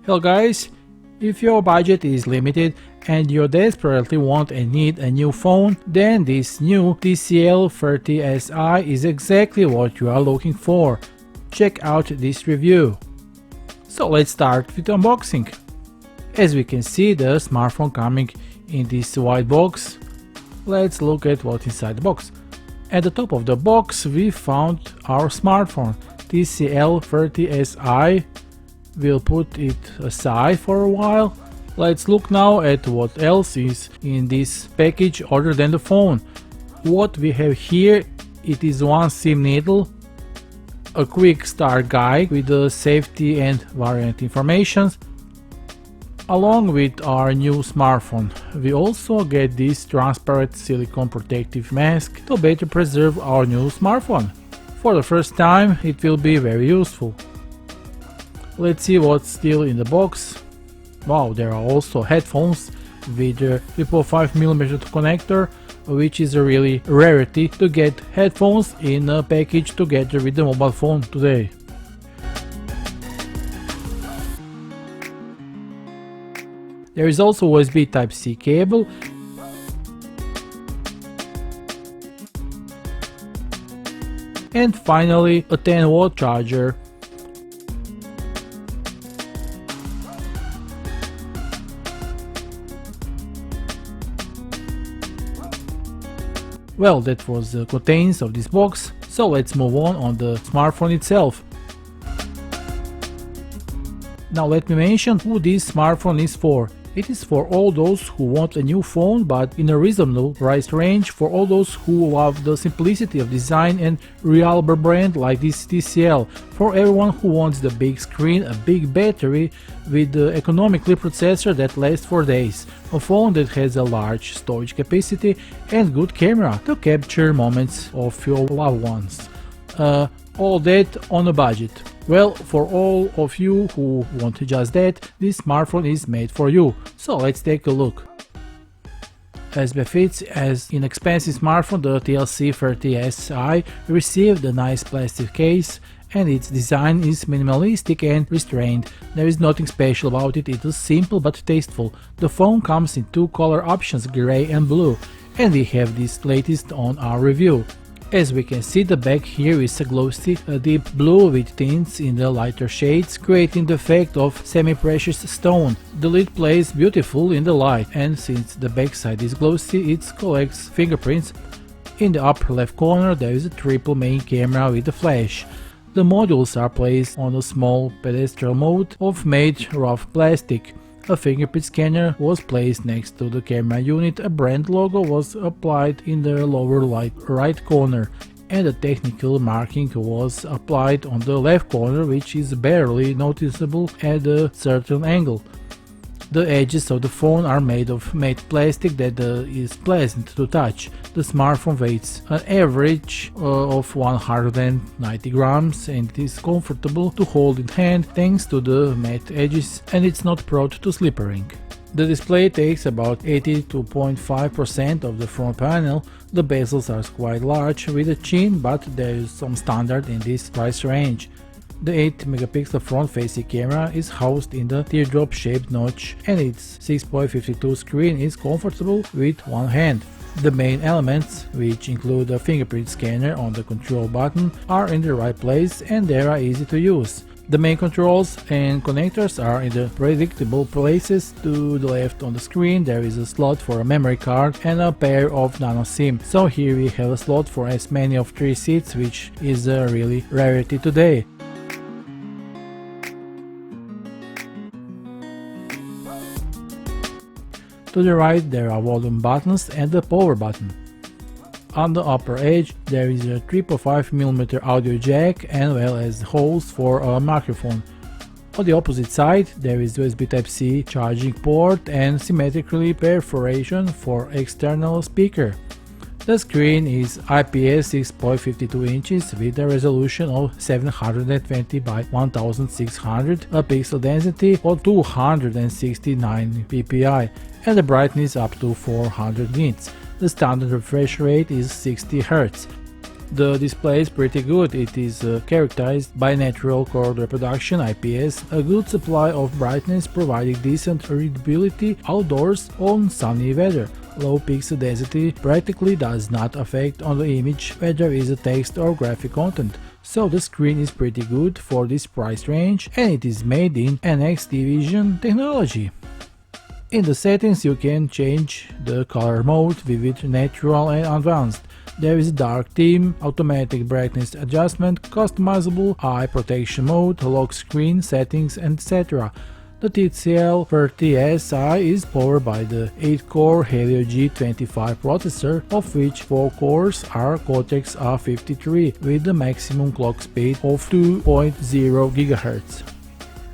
Hello guys, if your budget is limited and you desperately want and need a new phone, then this new TCL 30Si is exactly what you are looking for. Check out this review. So let's start with unboxing. As we can see, the smartphone coming in this white box. Let's look at what's inside the box. At the top of the box we found our smartphone TCL 30Si. We'll put it aside for a while. Let's look now at what else is in this package other than the phone. What we have here, it is one SIM needle, a quick start guide with the safety and variant information. Along with our new smartphone, we also get this transparent silicone protective mask to better preserve our new smartphone. For the first time, it will be very useful. Let's see what's still in the box. Wow, there are also headphones with a 3.5mm connector, which is a really rarity to get headphones in a package together with the mobile phone today. There is also USB Type-C cable. And finally a 10-watt charger. Well, that was the contents of this box, so let's move on the smartphone itself. Now let me mention who this smartphone is for. It is for all those who want a new phone but in a reasonable price range, for all those who love the simplicity of design and reliable brand like this TCL, for everyone who wants the big screen, a big battery with the economically processor that lasts for days, a phone that has a large storage capacity and good camera to capture moments of your loved ones. All that on a budget. Well, for all of you who want just that, this smartphone is made for you. So let's take a look. As befits as inexpensive smartphone, the TCL 30Si received a nice plastic case and its design is minimalistic and restrained. There is nothing special about it, it is simple but tasteful. The phone comes in two color options, gray and blue, and we have this latest on our review. As we can see, the back here is a glossy deep blue with tints in the lighter shades, creating the effect of semi-precious stone. The lid plays beautiful in the light, and since the backside is glossy, it collects fingerprints. In the upper left corner there is a triple main camera with a flash. The modules are placed on a small pedestal mode of made rough plastic. A fingerprint scanner was placed next to the camera unit, a brand logo was applied in the lower right corner, and a technical marking was applied on the left corner, which is barely noticeable at a certain angle. The edges of the phone are made of matte plastic that is pleasant to touch. The smartphone weighs an average of 190 grams and it is comfortable to hold in hand thanks to the matte edges, and it's not prone to slippering. The display takes about 82.5% of the front panel. The bezels are quite large with a chin, but there is some standard in this price range. The 8-megapixel front-facing camera is housed in the teardrop-shaped notch and its 6.52 screen is comfortable with one hand. The main elements, which include a fingerprint scanner on the control button, are in the right place and they are easy to use. The main controls and connectors are in the predictable places. To the left on the screen there is a slot for a memory card and a pair of nano SIM. So here we have a slot for as many of 3 seats, which is a really rarity today. To the right there are volume buttons and the power button. On the upper edge there is a 3.5mm audio jack as well as holes for a microphone. On the opposite side there is USB Type-C charging port and symmetrically perforation for external speaker. The screen is IPS 6.52 inches with a resolution of 720 by 1600, a pixel density of 269 ppi and a brightness up to 400 nits. The standard refresh rate is 60 Hz. The display is pretty good. It is characterized by natural color reproduction (IPS), a good supply of brightness providing decent readability outdoors on sunny weather. Low pixel density practically does not affect on the image whether it is text or graphic content. So the screen is pretty good for this price range, and it is made in NXT Vision technology. In the settings you can change the color mode: vivid, natural and advanced. There is dark theme, automatic brightness adjustment, customizable eye protection mode, lock screen settings, etc. The TCL 30Si is powered by the 8-core Helio G25 processor, of which 4 cores are Cortex A53 with a maximum clock speed of 2.0 GHz.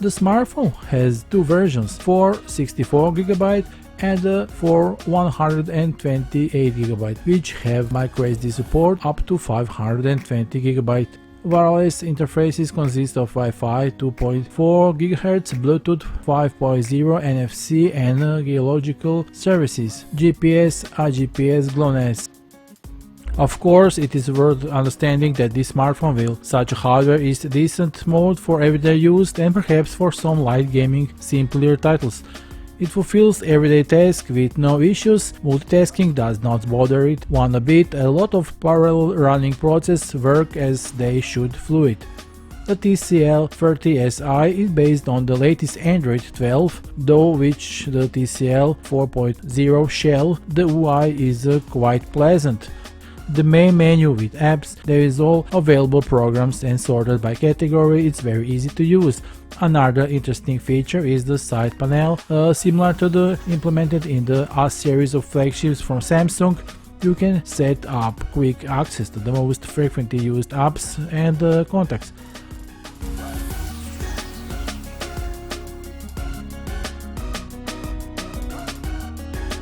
The smartphone has two versions, for 64GB and for 128GB, which have microSD support up to 520GB. Wireless interfaces consist of Wi-Fi 2.4 GHz, Bluetooth 5.0, NFC and geological services, GPS, AGPS, GLONASS. Of course, it is worth understanding that this smartphone with such hardware is decent mode for everyday use and perhaps for some light gaming simpler titles. It fulfills everyday tasks with no issues, multitasking does not bother it one a bit, a lot of parallel running processes work as they should fluid. The TCL 30Si is based on the latest Android 12, though with the TCL 4.0 shell, the UI is quite pleasant. The main menu with apps, there is all available programs and sorted by category, it's very easy to use. Another interesting feature is the side panel, similar to the implemented in the A series of flagships from Samsung. You can set up quick access to the most frequently used apps and contacts.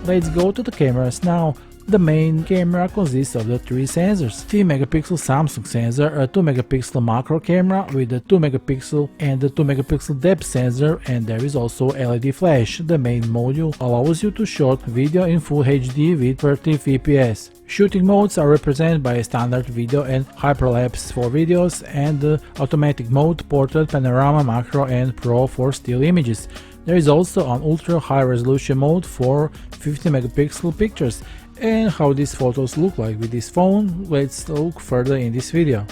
Let's go to the cameras now. The main camera consists of the three sensors: 3-megapixel Samsung sensor, a 2-megapixel macro camera with a 2-megapixel and a 2-megapixel depth sensor, and there is also LED flash. The main module allows you to shoot video in Full HD with 30 fps. Shooting modes are represented by a standard video and hyperlapse for videos, and the automatic mode, portrait, panorama, macro and pro for still images. There is also an ultra high resolution mode for 50-megapixel pictures. And how these photos look like with this phone, let's look further in this video.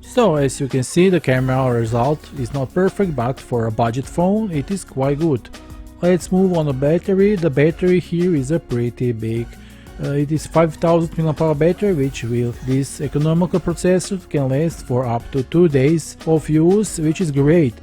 So as you can see, the camera result is not perfect, but for a budget phone it is quite good. Let's move on to battery. The battery here is a pretty big It is 5000 mAh battery, which will this economical processor can last for up to 2 days of use, which is great,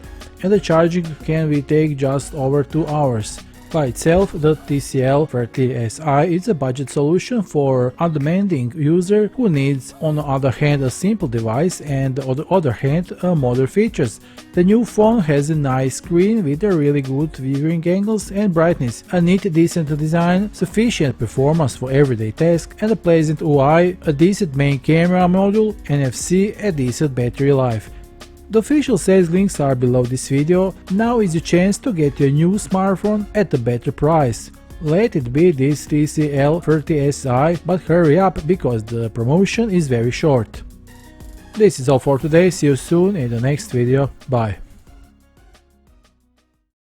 and the charging can be take just over 2 hours. By itself, the TCL 30Si is a budget solution for undemanding user who needs, on the other hand, a simple device and on the other hand, modern features. The new phone has a nice screen with a really good viewing angles and brightness, a neat decent design, sufficient performance for everyday tasks, and a pleasant UI, a decent main camera module, NFC, a decent battery life. The official sales links are below this video. Now is your chance to get your new smartphone at a better price. Let it be this TCL 30Si, but hurry up because the promotion is very short. This is all for today, see you soon in the next video, bye.